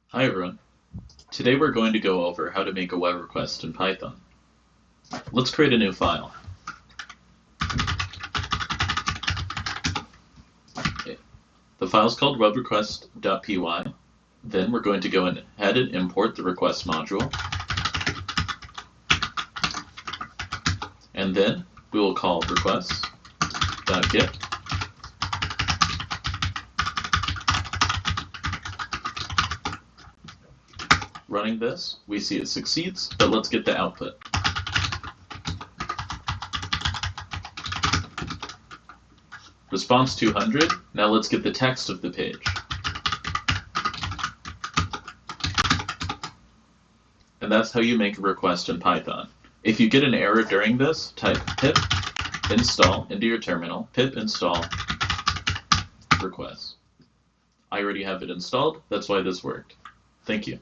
Hi everyone. Today we're going to go over how to make a web request in Python. Let's create a new file. The file is called webrequest.py. Then we're going to go ahead and import the request module. And then we will call requests.get. Running this, we see it succeeds, but let's get the output. Response 200. Now let's get the text of the page. And that's how you make a request in Python. If you get an error during this, type pip install into your terminal, pip install request. I already have it installed, that's why this worked. Thank you.